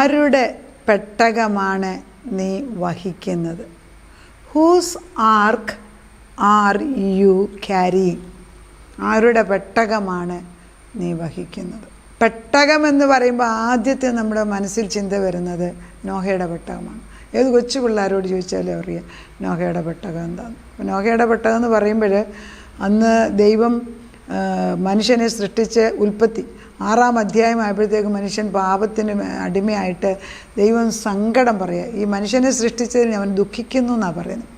ആരുടെ പെട്ടകമാണ് നീ വഹിക്കുന്നത്? Whose ark are you carrying? ആരുടെ പെട്ടകമാണ് നീ വഹിക്കുന്നത്? പെട്ടകമെന്ന് പറയുമ്പോൾ ആദ്യത്തെ നമ്മുടെ മനസ്സിൽ ചിന്ത വരുന്നത് നോഹയുടെ പെട്ടകമാണ്. ഏത് കൊച്ചു പിള്ളേരോട് ചോദിച്ചാലും അറിയാം നോഹയുടെ പെട്ടകം എന്താണെന്ന്. അപ്പോൾ നോഹയുടെ പെട്ടകം എന്ന് പറയുമ്പോൾ അന്ന് ദൈവം മനുഷ്യനെ സൃഷ്ടിച്ച് ഉൽപ്പത്തി 6-ാം അധ്യായമായപ്പോഴത്തേക്ക് മനുഷ്യൻ പാപത്തിന് അടിമയായിട്ട് ദൈവം സങ്കടം പറയുക. ഈ മനുഷ്യനെ സൃഷ്ടിച്ചതിന് അവൻ ദുഃഖിക്കുന്നു എന്നാണ് പറയുന്നത്.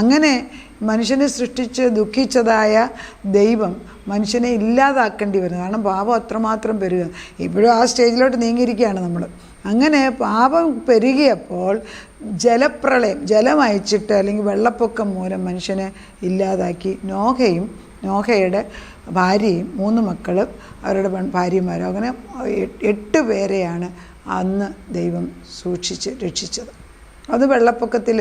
അങ്ങനെ മനുഷ്യനെ സൃഷ്ടിച്ച് ദുഃഖിച്ചതായ ദൈവം മനുഷ്യനെ ഇല്ലാതാക്കേണ്ടി വരുന്നത്. കാരണം പാപം അത്രമാത്രം പെരുക. ഇപ്പോഴും ആ സ്റ്റേജിലോട്ട് നീങ്ങിയിരിക്കുകയാണ് നമ്മൾ. അങ്ങനെ പാപം പെരുകിയപ്പോൾ ജലപ്രളയം, ജലം അയച്ചിട്ട് അല്ലെങ്കിൽ വെള്ളപ്പൊക്കം മൂലം മനുഷ്യനെ ഇല്ലാതാക്കി. നോഹയുടെ ഭാര്യയും 3 മക്കളും അവരുടെ ഭാര്യമാരും, അങ്ങനെ 8 പേരെയാണ് അന്ന് ദൈവം രക്ഷിച്ചത്. അത് വെള്ളപ്പൊക്കത്തിൽ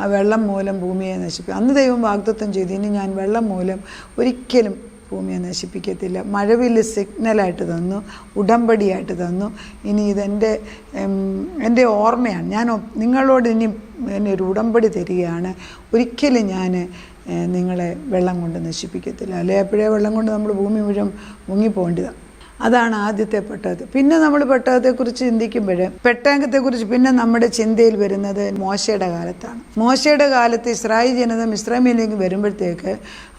ആ വെള്ളം മൂലം ഭൂമിയെ നശിപ്പിക്കും. അന്ന് ദൈവം വാഗ്ദത്തം ചെയ്തു, ഇനി ഞാൻ വെള്ളം മൂലം ഒരിക്കലും ഭൂമിയെ നശിപ്പിക്കത്തില്ല. മഴവില്ല് സിഗ്നലായിട്ട് തന്നു, ഉടമ്പടിയായിട്ട് തന്നു. ഇനി എൻ്റെ ഓർമ്മയാണ്, ഞാൻ നിങ്ങളോട് ഇനി എന്നെ ഒരു ഉടമ്പടി തരികയാണ്, ഒരിക്കലും ഞാൻ നിങ്ങളെ വെള്ളം കൊണ്ട് നശിപ്പിക്കത്തില്ല. അല്ലെ എപ്പോഴേ വെള്ളം കൊണ്ട് നമ്മൾ ഭൂമി മുഴുവൻ മുങ്ങിപ്പോകേണ്ടതാണ്. അതാണ് ആദ്യത്തെ പെട്ടകം. പിന്നെ നമ്മൾ പെട്ടകത്തെക്കുറിച്ച് ചിന്തിക്കുമ്പോൾ പെട്ടകത്തെക്കുറിച്ച് പിന്നെ നമ്മുടെ ചിന്തയിൽ വരുന്നത് മോശയുടെ കാലത്താണ്. മോശയുടെ കാലത്ത് ഇസ്രായേൽ ജനത മിസ്രൈമിലേക്ക് വരുമ്പോഴത്തേക്ക്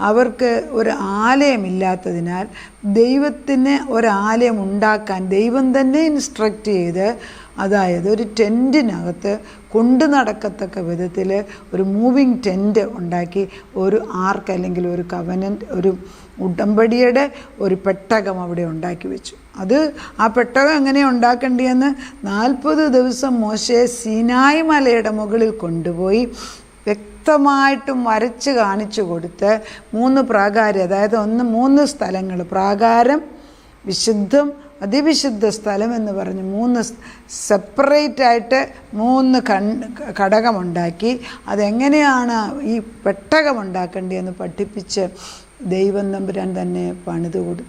അവർക്ക് ഒരു ആലയമില്ലാത്തതിനാൽ ദൈവത്തിന് ഒരാലയം ഉണ്ടാക്കാൻ ദൈവം തന്നെ ഇൻസ്ട്രക്റ്റ് ചെയ്ത്, അതായത് ഒരു ടെൻറ്റിനകത്ത് കൊണ്ടു നടക്കത്തക്ക വിധത്തിൽ ഒരു മൂവിങ് ടെൻറ്റ് ഉണ്ടാക്കി ഒരു ആർക്ക് അല്ലെങ്കിൽ ഒരു കവനൻ്റ്, ഒരു ഉടമ്പടിയുടെ ഒരു പെട്ടകം അവിടെ ഉണ്ടാക്കി വെച്ചു. ആ പെട്ടകം എങ്ങനെയാണ് ഉണ്ടാക്കേണ്ടതെന്ന് 40 ദിവസം മോശയെ സീനായി മലയുടെ മുകളിൽ കൊണ്ടുപോയി വ്യക്തമായിട്ടും വരച്ച് കാണിച്ചു കൊടുത്ത് 3 പ്രാകാരം, അതായത് 3 സ്ഥലങ്ങൾ, പ്രാകാരം, വിശുദ്ധം, അതിവിശുദ്ധ സ്ഥലം എന്ന് പറഞ്ഞ് 3 സെപ്പറേറ്റായിട്ട് 3 ഘടകമുണ്ടാക്കി അതെങ്ങനെയാണ് ഈ പെട്ടകം ഉണ്ടാക്കേണ്ടതെന്ന് പഠിപ്പിച്ച് ദൈവം തമ്പുരാൻ തന്നെ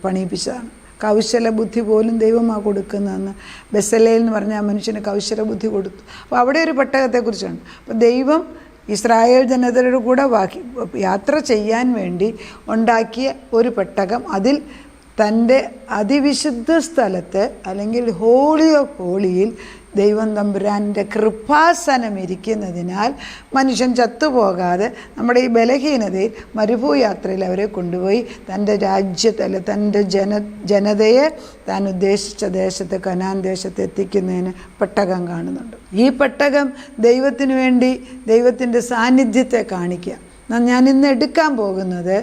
പണിയിപ്പിച്ചതാണ്. കൗശല ബുദ്ധി പോലും ദൈവമാണ് കൊടുക്കുന്നതെന്ന് ബെസലേൽ എന്ന് പറഞ്ഞ ആ മനുഷ്യന് കൗശല ബുദ്ധി കൊടുത്തു. അപ്പോൾ അവിടെ ഒരു പെട്ടകത്തെക്കുറിച്ചാണ്. അപ്പോൾ ദൈവം ഇസ്രായേൽ ജനതയുടെ കൂടെ യാത്ര ചെയ്യാൻ വേണ്ടി ഉണ്ടാക്കിയ ഒരു പെട്ടകം, അതിൽ തൻ്റെ അതിവിശുദ്ധ സ്ഥലത്ത് അല്ലെങ്കിൽ ഹോളി ഓഫ് ഹോളിയിൽ ദൈവം തമ്പുരാൻ്റെ കൃപാസനം ഇരിക്കുന്നതിനാൽ മനുഷ്യൻ ചത്തുപോകാതെ നമ്മുടെ ഈ ബലഹീനതയിൽ മരുഭൂയാത്രയിൽ അവരെ കൊണ്ടുപോയി തൻ്റെ രാജ്യത്ത് അല്ല തൻ്റെ ജനതയെ താൻ ഉദ്ദേശിച്ച ദേശത്ത് കനാൻ ദേശത്ത് എത്തിക്കുന്നതിന് പെട്ടകം കാണുന്നുണ്ട്. ഈ പെട്ടകം ദൈവത്തിന് വേണ്ടി ദൈവത്തിൻ്റെ സാന്നിധ്യത്തെ കാണിക്കുക. ഞാനിന്ന് എടുക്കാൻ പോകുന്നത്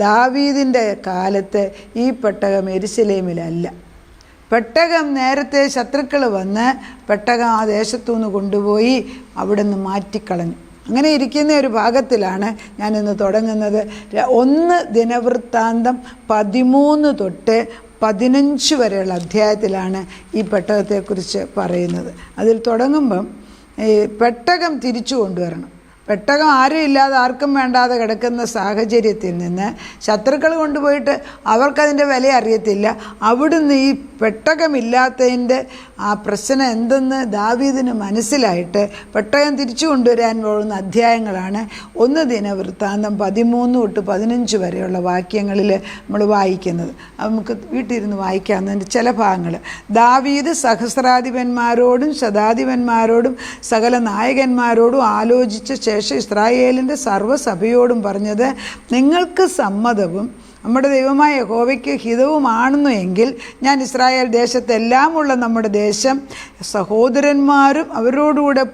ദാവീദിൻ്റെ കാലത്ത് ഈ പെട്ടകം യെരുശലേമിലല്ല. പെട്ടകം നേരത്തെ ശത്രുക്കൾ വന്ന് പെട്ടകം ആ ദേശത്തുനിന്ന് കൊണ്ടുപോയി അവിടെ നിന്ന് മാറ്റിക്കളഞ്ഞു. അങ്ങനെ ഇരിക്കുന്ന ഒരു ഭാഗത്തിലാണ് ഞാനിന്ന് തുടങ്ങുന്നത്. 1 ദിനവൃത്താന്തം 13 തൊട്ട് 15 വരെയുള്ള അധ്യായത്തിലാണ് ഈ പെട്ടകത്തെക്കുറിച്ച് പറയുന്നത്. അതിൽ തുടങ്ങുമ്പം ഈ പെട്ടകം തിരിച്ചു കൊണ്ടുവരണം. പെട്ടകം ആരും ഇല്ലാതെ ആർക്കും വേണ്ടാതെ കിടക്കുന്ന സാഹചര്യത്തിൽ നിന്ന് ശത്രുക്കൾ കൊണ്ടുപോയിട്ട് അവർക്കതിൻ്റെ വില അറിയത്തില്ല. അവിടുന്ന് ഈ പെട്ടകമില്ലാത്തതിൻ്റെ ആ പ്രശ്നം എന്തെന്ന് ദാവീദിന് മനസ്സിലായിട്ട് പെട്ടകം തിരിച്ചു കൊണ്ടുവരാൻ പോകുന്ന അധ്യായങ്ങളാണ് 1 ദിനവൃത്താന്തം 13 തൊട്ട് 15 വരെയുള്ള വാക്യങ്ങളിൽ നമ്മൾ വായിക്കുന്നത്. നമുക്ക് വീട്ടിലിരുന്ന് വായിക്കാവുന്നതിൻ്റെ ചില ഭാഗങ്ങൾ. ദാവീദ് സഹസ്രാധിപന്മാരോടും ശതാധിപന്മാരോടും സകല നായകന്മാരോടും ആലോചിച്ച ശേഷം ഇസ്രായേലിൻ്റെ സർവ്വസഭയോടും പറഞ്ഞത്, നിങ്ങൾക്ക് സമ്മതവും നമ്മുടെ ദൈവമായ യഹോവയ്ക്ക് ഹിതവുമാണെന്നു എങ്കിൽ ഞാൻ ഇസ്രായേൽ ദേശത്തെല്ലാമുള്ള നമ്മുടെ ദേശം സഹോദരന്മാരും അവരോടുകൂടെ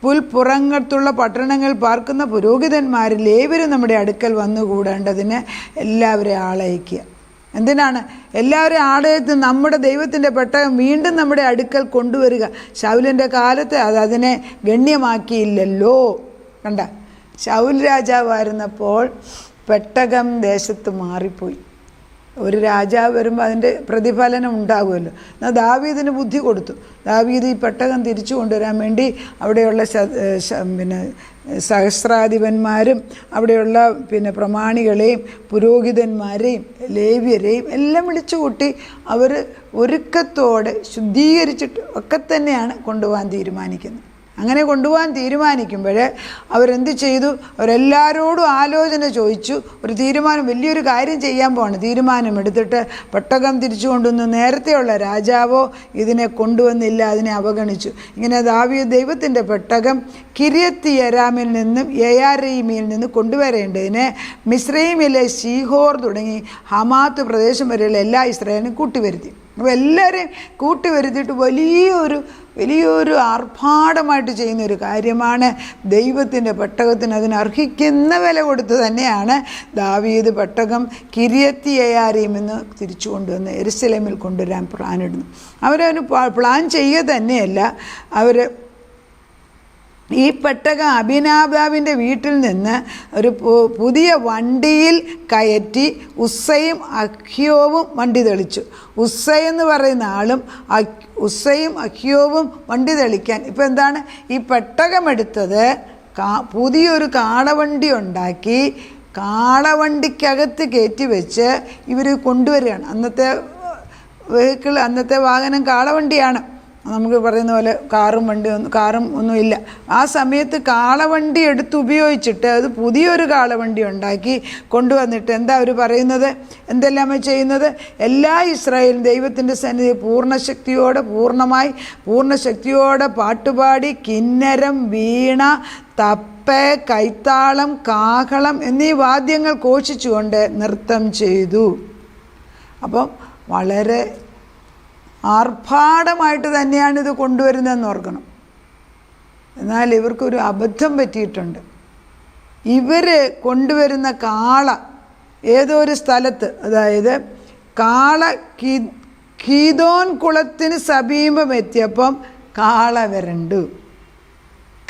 പുൽപ്പുറങ്ങത്തുള്ള പട്ടണങ്ങളിൽ പാർക്കുന്ന പുരോഹിതന്മാരിൽ ഏവരും നമ്മുടെ അടുക്കൽ വന്നുകൂടേണ്ടതിന് എല്ലാവരെയും ആളയക്കുക. എന്തിനാണ് എല്ലാവരും ആളയത്ത് നമ്മുടെ ദൈവത്തിൻ്റെ പെട്ടകം വീണ്ടും നമ്മുടെ അടുക്കൽ കൊണ്ടുവരിക. ശൗലിൻ്റെ കാലത്ത് അതിനെ ഗണ്യമാക്കിയില്ലല്ലോ. കണ്ട, ശൗൽ രാജാവായിരുന്നപ്പോൾ പെട്ടകം ദേശത്ത് മാറിപ്പോയി. ഒരു രാജാവ് വരുമ്പോൾ അതിൻ്റെ പ്രതിഫലനം ഉണ്ടാകുമല്ലോ. എന്നാൽ ദാവീദിന് ബുദ്ധി കൊടുത്തു. ദാവീദ് ഈ പെട്ടകം തിരിച്ചു കൊണ്ടുവരാൻ വേണ്ടി അവിടെയുള്ള സഹസ്രാധിപന്മാരും അവിടെയുള്ള പ്രമാണികളെയും പുരോഹിതന്മാരെയും ലേവ്യരെയും എല്ലാം വിളിച്ചു കൂട്ടി അവർ ഒരുക്കത്തോടെ ശുദ്ധീകരിച്ചിട്ട് ഒക്കെ തന്നെയാണ് കൊണ്ടുപോകാൻ തീരുമാനിക്കുന്നത്. അങ്ങനെ കൊണ്ടുപോകാൻ തീരുമാനിക്കുമ്പോൾ അവരെന്ത് ചെയ്തു? അവരെല്ലാവരോടും ആലോചന ചോദിച്ചു. ഒരു തീരുമാനം, വലിയൊരു കാര്യം ചെയ്യാൻ പോവാണ്. തീരുമാനമെടുത്തിട്ട് പെട്ടകം തിരിച്ചു കൊണ്ടുവന്നു. നേരത്തെയുള്ള രാജാവോ ഇതിനെ കൊണ്ടുവന്നില്ല, അതിനെ അവഗണിച്ചു. ഇങ്ങനെ ദാവീദ് ദൈവത്തിൻ്റെ പെട്ടകം കിര്യത്ത്-യെയാരീമിൽ നിന്നും യെയാരീമിൽ നിന്ന് കൊണ്ടുവരേണ്ടതിന് മിസ്രയീമിലെ ശീഹോർ തുടങ്ങി ഹമാത്ത് പ്രദേശം വരെയുള്ള എല്ലാ ഇസ്രായേലിനും കൂട്ടിവരുത്തി. അപ്പോൾ എല്ലാവരെയും കൂട്ടിവരുത്തിയിട്ട് വലിയൊരു ആർഭാടമായിട്ട് ചെയ്യുന്നൊരു കാര്യമാണ്. ദൈവത്തിൻ്റെ പെട്ടകത്തിന് അതിനർഹിക്കുന്ന വില കൊടുത്ത് തന്നെയാണ് ദാവീദ് പെട്ടകം കിര്യത്ത്-യെയാരീമിൽ നിന്ന് തിരിച്ചു കൊണ്ടുവന്ന് യെരുശലേമിൽ കൊണ്ടുവരാൻ പ്ലാനിടുന്നു. അവരവന് പ്ലാൻ ചെയ്യുക തന്നെയല്ല, അവർ ഈ പെട്ടകം അബീനാദാബിൻ്റെ വീട്ടിൽ നിന്ന് ഒരു പുതിയ വണ്ടിയിൽ കയറ്റി ഉസ്സയും അഹ്യോവും വണ്ടി തെളിച്ചു. ഉസ്സയെന്ന് പറയുന്ന ആളും ഉസ്സയും അഹ്യോവും വണ്ടി തെളിക്കാൻ ഇപ്പോൾ എന്താണ് ഈ പെട്ടകമെടുത്തത്? പുതിയൊരു കാളവണ്ടി ഉണ്ടാക്കി കാളവണ്ടിക്കകത്ത് കയറ്റി വെച്ച് ഇവർ കൊണ്ടുവരികയാണ്. അന്നത്തെ വെഹിക്കിൾ, അന്നത്തെ വാഹനം കാളവണ്ടിയാണ്. നമുക്ക് പറയുന്ന പോലെ കാറും ഒന്നുമില്ല. ആ സമയത്ത് കാളവണ്ടി എടുത്ത് ഉപയോഗിച്ചിട്ട് അത് പുതിയൊരു കാളവണ്ടി ഉണ്ടാക്കി കൊണ്ടുവന്നിട്ട് എന്താ അവർ പറയുന്നത്? എന്തെല്ലാമേ ചെയ്യുന്നത്? എല്ലാ ഇസ്രായേലും ദൈവത്തിൻ്റെ സന്നിധി പൂർണ്ണശക്തിയോടെ പാട്ടുപാടി കിന്നരം, വീണ, തപ്പ്, കൈത്താളം, കാഹളം എന്നീ വാദ്യങ്ങൾ ഘോഷിച്ചുകൊണ്ട് നൃത്തം ചെയ്തു. അപ്പം വളരെ ആർഭാടമായിട്ട് തന്നെയാണ് ഇത് കൊണ്ടുവരുന്നതെന്ന് ഓർക്കണം. എന്നാൽ ഇവർക്കൊരു അബദ്ധം പറ്റിയിട്ടുണ്ട്. ഇവർ കൊണ്ടുവരുന്ന കാള ഏതോ ഒരു സ്ഥലത്ത്, അതായത് കാള കീദോൻ കുളത്തിന് സമീപം എത്തിയപ്പം കാള വരണ്ടു.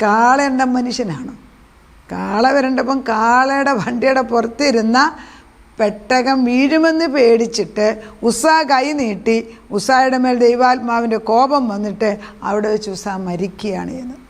കാള എന്ന മനുഷ്യനാണ്. കാള വരണ്ടപ്പം കാളയുടെ വണ്ടിയുടെ പുറത്തിരുന്ന പെട്ടകം വീഴുമെന്ന് പേടിച്ചിട്ട് ഉസ്സ കൈ നീട്ടി. ഉസ്സയുടെ മേൽ ദൈവാത്മാവിൻ്റെ കോപം വന്നിട്ട് അവിടെ വെച്ച് ഉസ്സ മരിക്കുകയാണ് ചെയ്യുന്നത്.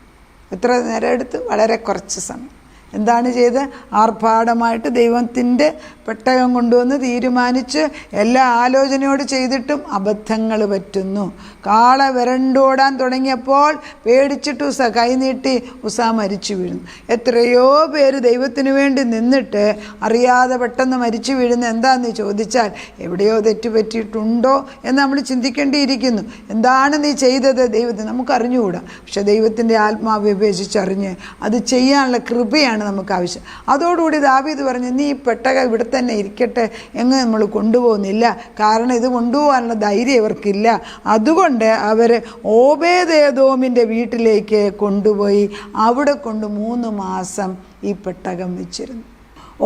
എത്ര നേരം എടുത്ത്? വളരെ കുറച്ച് സമയം. എന്താണ് ചെയ്ത്? ആർഭാടമായിട്ട് ദൈവത്തിൻ്റെ പെട്ടകം കൊണ്ടുവന്ന് തീരുമാനിച്ച് എല്ലാ ആലോചനയോട് ചെയ്തിട്ടും അബദ്ധങ്ങൾ പറ്റുന്നു. കാള വരണ്ടോടാൻ തുടങ്ങിയപ്പോൾ പേടിച്ചിട്ട് ഉസ്സ കൈനീട്ടി ഉസ്സ മരിച്ചു വീഴുന്നു. എത്രയോ പേര് ദൈവത്തിന് വേണ്ടി നിന്നിട്ട് അറിയാതെ പെട്ടെന്ന് മരിച്ചു വീഴുന്ന എന്താണെന്ന് ചോദിച്ചാൽ എവിടെയോ തെറ്റുപറ്റിയിട്ടുണ്ടോ എന്ന് നമ്മൾ ചിന്തിക്കേണ്ടിയിരിക്കുന്നു. എന്താണ് നീ ചെയ്തത്? ദൈവത്തിന് നമുക്കറിഞ്ഞുകൂടാ. പക്ഷെ ദൈവത്തിൻ്റെ ആത്മാവ് വിവേചിച്ചറിഞ്ഞ് അത് ചെയ്യാനുള്ള കൃപയാണ് നമുക്ക് ആവശ്യം. അതോടുകൂടി ദാവീദ് പറഞ്ഞു, നീ ഈ പെട്ടകം ഇവിടെ തന്നെ ഇരിക്കട്ടെ, എങ്ങും നമ്മൾ കൊണ്ടുപോകുന്നില്ല. കാരണം ഇത് കൊണ്ടുപോകാനുള്ള ധൈര്യം ഇവർക്കില്ല. അതുകൊണ്ട് അവർ ഓബേദ്-ഏദോമിൻ്റെ വീട്ടിലേക്ക് കൊണ്ടുപോയി അവിടെ കൊണ്ട് 3 മാസം ഈ പെട്ടകം വെച്ചിരുന്നു.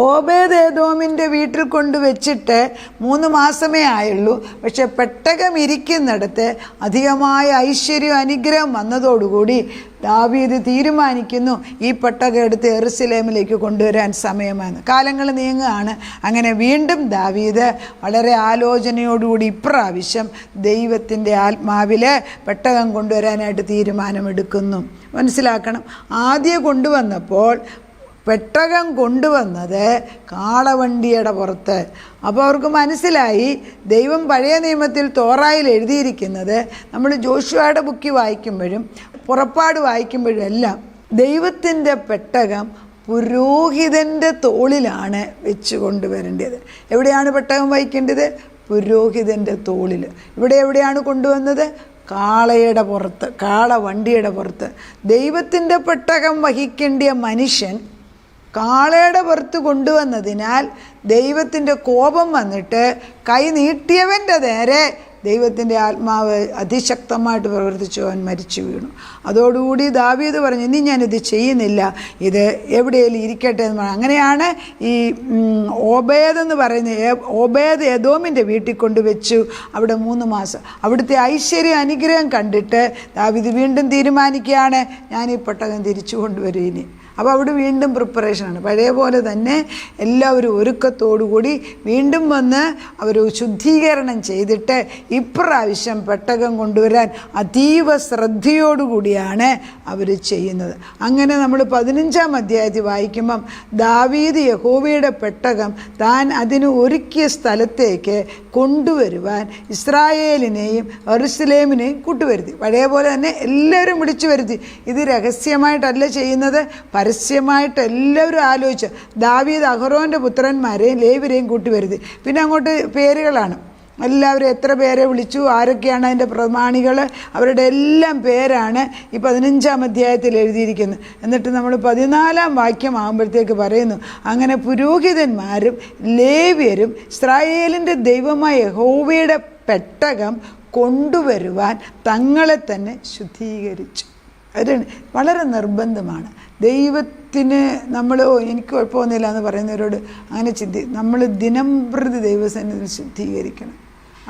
ഓബേദ്-ഏദോമിൻ്റെ വീട്ടിൽ കൊണ്ട് വെച്ചിട്ട് 3 മാസമേ ആയുള്ളൂ. പക്ഷെ പെട്ടകം ഇരിക്കുന്നിടത്ത് അധികമായ ഐശ്വര്യം, അനുഗ്രഹം വന്നതോടുകൂടി ദാവീദ് തീരുമാനിക്കുന്നു ഈ പെട്ടകം എടുത്ത് യെരുശലേമിലേക്ക് കൊണ്ടുവരാൻ സമയമാണ്. കാലങ്ങൾ നീങ്ങുകയാണ്. അങ്ങനെ വീണ്ടും ദാവീദ് വളരെ ആലോചനയോടുകൂടി ഇപ്രാവശ്യം ദൈവത്തിൻ്റെ ആത്മാവിൽ പെട്ടകം കൊണ്ടുവരാനായിട്ട് തീരുമാനമെടുക്കുന്നു. മനസ്സിലാക്കണം, ആദ്യം കൊണ്ടുവന്നപ്പോൾ പെട്ടകം കൊണ്ടുവന്നത് കാളവണ്ടിയുടെ പുറത്ത്. അപ്പോൾ അവർക്ക് മനസ്സിലായി ദൈവം പഴയ നിയമത്തിൽ തോറായിൽ എഴുതിയിരിക്കുന്നത്, നമ്മൾ ജോഷുവയുടെ ബുക്ക് വായിക്കുമ്പോഴും പുറപ്പാട് വായിക്കുമ്പോഴും എല്ലാം ദൈവത്തിൻ്റെ പെട്ടകം പുരോഹിതൻ്റെ തോളിലാണ് വെച്ച് കൊണ്ടുവരേണ്ടത്. എവിടെയാണ് പെട്ടകം വഹിക്കേണ്ടത്? പുരോഹിതൻ്റെ തോളിൽ. ഇവിടെ എവിടെയാണ് കൊണ്ടുവന്നത്? കാളയുടെ പുറത്ത്, കാളവണ്ടിയുടെ പുറത്ത്. ദൈവത്തിൻ്റെ പെട്ടകം വഹിക്കേണ്ടിയ മനുഷ്യൻ കാളയുടെ പുറത്ത് കൊണ്ടുവന്നതിനാൽ ദൈവത്തിൻ്റെ കോപം വന്നിട്ട് കൈ നീട്ടിയവൻ്റെ നേരെ ദൈവത്തിൻ്റെ ആത്മാവ് അതിശക്തമായിട്ട് പ്രവർത്തിച്ചു. അവൻ മരിച്ചു വീണു. അതോടുകൂടി ദാവീദ് പറഞ്ഞു, ഇനി ഞാനിത് ചെയ്യുന്നില്ല, ഇത് എവിടെയെങ്കിലും ഇരിക്കട്ടെ എന്ന് പറഞ്ഞു. അങ്ങനെയാണ് ഈ ഓബേദെന്ന് പറയുന്ന ഓബേദ്-ഏദോമിൻ്റെ വീട്ടിൽ കൊണ്ടുവച്ചു. അവിടെ 3 മാസം അവിടുത്തെ ഐശ്വര്യ അനുഗ്രഹം കണ്ടിട്ട് ദാവീദ് വീണ്ടും തീരുമാനിക്കുകയാണ്, ഞാൻ ഈ പെട്ടകം തിരിച്ചു കൊണ്ടുവരും. ഇനി അപ്പോൾ അവിടെ വീണ്ടും പ്രിപ്പറേഷനാണ്. പഴയ പോലെ തന്നെ എല്ലാവരും ഒരുക്കത്തോടുകൂടി വീണ്ടും വന്ന് അവർ ശുദ്ധീകരണം ചെയ്തിട്ട് ഇപ്രാവശ്യം പെട്ടകം കൊണ്ടുവരാൻ അതീവ ശ്രദ്ധയോടുകൂടിയാണ് അവർ ചെയ്യുന്നത്. അങ്ങനെ നമ്മൾ 15-ാം അധ്യായത്തിൽ വായിക്കുമ്പം ദാവീദ് യഹോവയുടെ പെട്ടകം താൻ അതിന് ഒരുക്കിയ സ്ഥലത്തേക്ക് കൊണ്ടുവരുവാൻ ഇസ്രായേലിനെയും യെരൂശലേമിനെയും കൂട്ടുവരുത്തി. പഴയ പോലെ തന്നെ എല്ലാവരും വിളിച്ചു വരുത്തി. ഇത് രഹസ്യമായിട്ടല്ല ചെയ്യുന്നത്, പരസ്യമായിട്ട് എല്ലാവരും ആലോചിച്ച് ദാവീദ് അഹരോൻ്റെ പുത്രന്മാരെയും ലേവ്യരെയും കൂട്ടിവരുത്തി. പിന്നെ അങ്ങോട്ട് പേരുകളാണ്. എല്ലാവരും എത്ര പേരെ വിളിച്ചു, ആരൊക്കെയാണ് അതിൻ്റെ പ്രമാണികൾ, അവരുടെ എല്ലാം പേരാണ് ഈ 15-ാം അധ്യായത്തിൽ എഴുതിയിരിക്കുന്നത്. എന്നിട്ട് നമ്മൾ 14-ാം വാക്യം ആകുമ്പോഴത്തേക്ക് പറയുന്നു, അങ്ങനെ പുരോഹിതന്മാരും ലേവ്യരും ഇസ്രായേലിൻ്റെ ദൈവമായ യഹോവയുടെ പെട്ടകം കൊണ്ടുവരുവാൻ തങ്ങളെ തന്നെ ശുദ്ധീകരിച്ചു. അത് വളരെ നിർബന്ധമാണ്. ദൈവത്തിന് നമ്മൾ എനിക്ക് കുഴപ്പമൊന്നുമില്ല എന്ന് പറയുന്നവരോട് അങ്ങനെ നമ്മൾ ദിനംപ്രതി ദൈവസന്നിധിയിൽ ശുദ്ധീകരിക്കണം.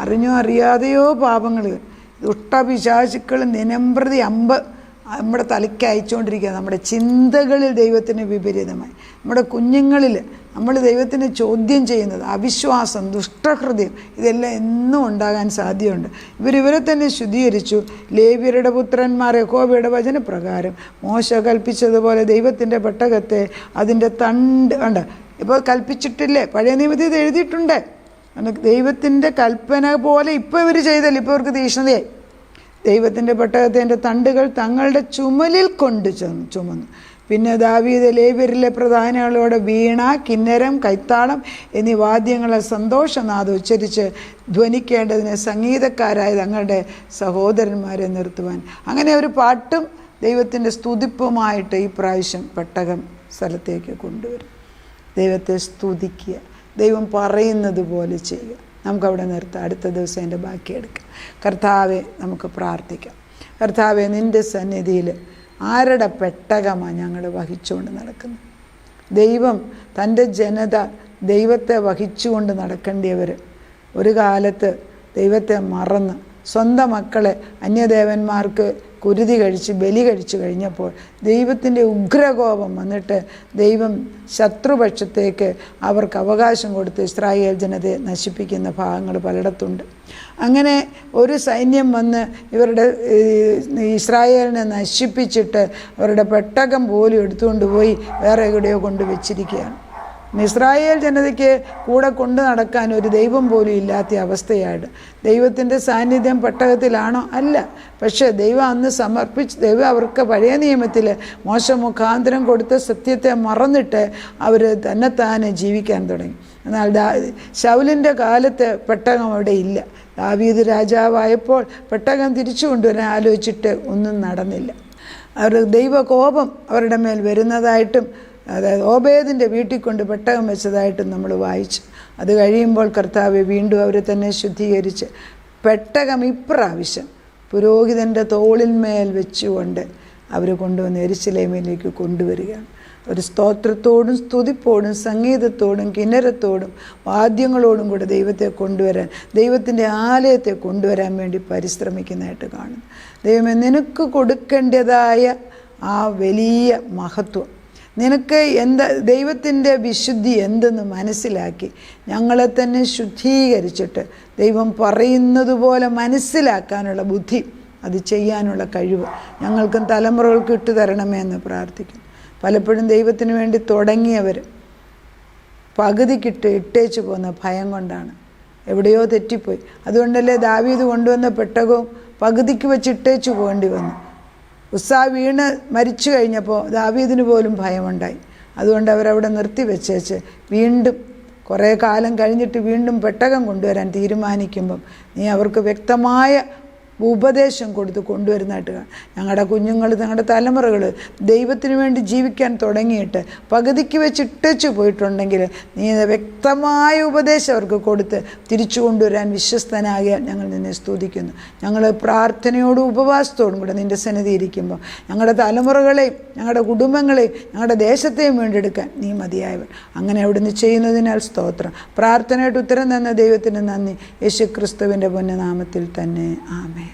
അറിഞ്ഞോ അറിയാതെയോ പാപങ്ങൾ, ദുഷ്ടപിശാചുക്കൾ ദിനംപ്രതി നമ്മുടെ തലയ്ക്ക് അയച്ചുകൊണ്ടിരിക്കുക. നമ്മുടെ ചിന്തകളിൽ ദൈവത്തിന് വിപരീതമായി, നമ്മുടെ കുഞ്ഞുങ്ങളിൽ നമ്മൾ ദൈവത്തിനെ ചോദ്യം ചെയ്യുന്നത്, അവിശ്വാസം, ദുഷ്ടഹൃദയം, ഇതെല്ലാം എന്നും ഉണ്ടാകാൻ സാധ്യതയുണ്ട്. ഇവരെ തന്നെ ശുദ്ധീകരിച്ചു. ലേവ്യരുടെ പുത്രന്മാർ യഹോവയുടെ വചനപ്രകാരം മോശ കൽപ്പിച്ചതുപോലെ ദൈവത്തിൻ്റെ പെട്ടകത്തെ അതിൻ്റെ തണ്ട് ഉണ്ട്. ഇപ്പോൾ കൽപ്പിച്ചിട്ടില്ലേ, പഴയ നിയമത്തിൽ ഇത് എഴുതിയിട്ടുണ്ട്. ദൈവത്തിൻ്റെ കൽപ്പന പോലെ ഇപ്പോൾ ഇവർ ചെയ്തല്ലോ, ഇപ്പോൾ ഇവർക്ക് തീക്ഷ്ണതയായി. ദൈവത്തിൻ്റെ പെട്ടകത്തിൻ്റെ തണ്ടുകൾ തങ്ങളുടെ ചുമലിൽ കൊണ്ട് ചുമന്നു. പിന്നെ ദാവീദ് ലേവ്യരിലെ പ്രധാനികളോട് വീണ, കിന്നരം, കൈത്താളം എന്നീ വാദ്യങ്ങളെ സന്തോഷനാദം ഉച്ചരിച്ച് ധ്വനിക്കേണ്ടതിന് സംഗീതക്കാരായ തങ്ങളുടെ സഹോദരന്മാരെ നിർത്തുവാൻ. അങ്ങനെ ഒരു പാട്ടും ദൈവത്തിൻ്റെ സ്തുതിപ്പുമായിട്ട് ഈ പ്രാവശ്യം പെട്ടകം സ്ഥലത്തേക്ക് കൊണ്ടുവരും. ദൈവത്തെ സ്തുതിക്കുക, ദൈവം പറയുന്നത് പോലെ ചെയ്യുക. നമുക്കവിടെ നിർത്താം. അടുത്ത ദിവസം എൻ്റെ ബാക്കിയെടുക്കാം. കർത്താവെ, നമുക്ക് പ്രാർത്ഥിക്കാം. കർത്താവെ, നിൻ്റെ സന്നിധിയിൽ ആരുടെ പെട്ടകമാണ് ഞങ്ങൾ വഹിച്ചുകൊണ്ട് നടക്കുന്നത്? ദൈവം, തൻ്റെ ജനത ദൈവത്തെ വഹിച്ചുകൊണ്ട് നടക്കേണ്ടിയവർ ഒരു കാലത്ത് ദൈവത്തെ മറന്ന് സ്വന്തം മക്കളെ അന്യദേവന്മാർക്ക് കുരുതി കഴിച്ച് ബലി കഴിച്ചു കഴിഞ്ഞപ്പോൾ ദൈവത്തിൻ്റെ ഉഗ്രകോപം വന്നിട്ട് ദൈവം ശത്രുപക്ഷത്തേക്ക് അവർക്ക് അവകാശം കൊടുത്ത് ഇസ്രായേൽ ജനതയെ നശിപ്പിക്കുന്ന ഭാഗങ്ങൾ പലയിടത്തുണ്ട്. അങ്ങനെ ഒരു സൈന്യം വന്ന് ഇവരുടെ ഇസ്രായേലിനെ നശിപ്പിച്ചിട്ട് അവരുടെ പെട്ടകം പോലും എടുത്തുകൊണ്ട് പോയി വേറെ എവിടെയോ കൊണ്ട് വെച്ചിരിക്കുകയാണ്. ഇസ്രായേൽ ജനതയ്ക്ക് കൂടെ കൊണ്ടു നടക്കാൻ ഒരു ദൈവം പോലും ഇല്ലാത്ത അവസ്ഥയാണ്. ദൈവത്തിൻ്റെ സാന്നിധ്യം പെട്ടകത്തിലാണോ? അല്ല. പക്ഷേ ദൈവം അന്ന് ദൈവം അവർക്ക് പഴയ നിയമത്തിൽ മോശ മുഖാന്തരം കൊടുത്ത സത്യത്തെ മറന്നിട്ട് അവർ തന്നെത്താനെ ജീവിക്കാൻ തുടങ്ങി. എന്നാൽ ശൗലിൻ്റെ കാലത്ത് പെട്ടകം അവിടെ ഇല്ല. ദാവീദ് രാജാവായപ്പോൾ പെട്ടകം തിരിച്ചു കൊണ്ടുവരാൻ ആലോചിച്ചിട്ട് ഒന്നും നടന്നില്ല. അവർ ദൈവകോപം അവരുടെ മേൽ വരുന്നതായിട്ടും, അതായത് ഓബേദിൻ്റെ വീട്ടിൽ കൊണ്ട് പെട്ടകം വെച്ചതായിട്ടും നമ്മൾ വായിച്ചു. അത് കഴിയുമ്പോൾ കർത്താവ് വീണ്ടും അവരെ തന്നെ ശുദ്ധീകരിച്ച് പെട്ടകം ഇപ്രാവശ്യം പുരോഹിതൻ്റെ തോളിന്മേൽ വെച്ചുകൊണ്ട് അവർ കൊണ്ടുവന്ന് യെരൂശലേമിലേക്ക് കൊണ്ടുവരികയാണ്. ഒരു സ്തോത്രത്തോടും സ്തുതിപ്പോടും സംഗീതത്തോടും കിന്നരത്തോടും വാദ്യങ്ങളോടും കൂടെ ദൈവത്തെ കൊണ്ടുവരാൻ, ദൈവത്തിൻ്റെ ആലയത്തെ കൊണ്ടുവരാൻ വേണ്ടി പരിശ്രമിക്കുന്നതായിട്ട് കാണുന്നു. ദൈവമേ, നിനക്ക് കൊടുക്കേണ്ടതായ ആ വലിയ മഹത്വം, നിനക്ക് ദൈവത്തിൻ്റെ വിശുദ്ധി എന്തെന്ന് മനസ്സിലാക്കി ഞങ്ങളെ തന്നെ ശുദ്ധീകരിച്ചിട്ട് ദൈവം പറയുന്നത് പോലെ മനസ്സിലാക്കാനുള്ള ബുദ്ധി, അത് ചെയ്യാനുള്ള കഴിവ് ഞങ്ങൾക്കും തലമുറകൾക്ക് ഇട്ടു തരണമേ എന്ന് പ്രാർത്ഥിക്കുന്നു. പലപ്പോഴും ദൈവത്തിന് വേണ്ടി തുടങ്ങിയവർ പകുതിക്കിട്ട് ഇട്ടേച്ചു പോകുന്ന ഭയം കൊണ്ടാണ്. എവിടെയോ തെറ്റിപ്പോയി. അതുകൊണ്ടല്ലേ ദാവീദ് കൊണ്ടുവന്ന പെട്ടകവും പകുതിക്ക് വെച്ച് ഇട്ടേച്ചു പോകേണ്ടി വന്നു. ഉസ്സാ വീണ് മരിച്ചു കഴിഞ്ഞപ്പോൾ ദാവീദിന് പോലും ഭയമുണ്ടായി. അതുകൊണ്ട് അവരവിടെ നിർത്തിവെച്ചേച്ച് വീണ്ടും കുറേ കാലം കഴിഞ്ഞിട്ട് വീണ്ടും പെട്ടകം കൊണ്ടുവരാൻ തീരുമാനിക്കുമ്പം നീ അവർക്ക് വ്യക്തമായ ഉപദേശം കൊടുത്ത് കൊണ്ടുവരുന്നതായിട്ട് കാണാം. ഞങ്ങളുടെ കുഞ്ഞുങ്ങൾ, ഞങ്ങളുടെ തലമുറകൾ ദൈവത്തിന് വേണ്ടി ജീവിക്കാൻ തുടങ്ങിയിട്ട് പകുതിക്ക് വെച്ച് ഇട്ടച്ചു പോയിട്ടുണ്ടെങ്കിൽ നീ വ്യക്തമായ ഉപദേശം അവർക്ക് കൊടുത്ത് തിരിച്ചു കൊണ്ടുവരാൻ വിശ്വസ്തനാകിയാൽ ഞങ്ങൾ നിന്നെ സ്തുതിക്കുന്നു. ഞങ്ങൾ പ്രാർത്ഥനയോടും ഉപവാസത്തോടും കൂടെ നിൻ്റെ സന്നിധി ഇരിക്കുമ്പോൾ ഞങ്ങളുടെ തലമുറകളെയും ഞങ്ങളുടെ കുടുംബങ്ങളെയും ഞങ്ങളുടെ ദേശത്തെയും വീണ്ടെടുക്കാൻ നീ മതിയായവർ. അങ്ങനെ അവിടുന്ന് ചെയ്യുന്നതിനാൽ സ്തോത്രം. പ്രാർത്ഥനയായിട്ട് ഉത്തരം തന്ന ദൈവത്തിന് നന്ദി. യേശു ക്രിസ്തുവിൻ്റെ പുണ്യനാമത്തിൽ തന്നെ. ആമേൻ.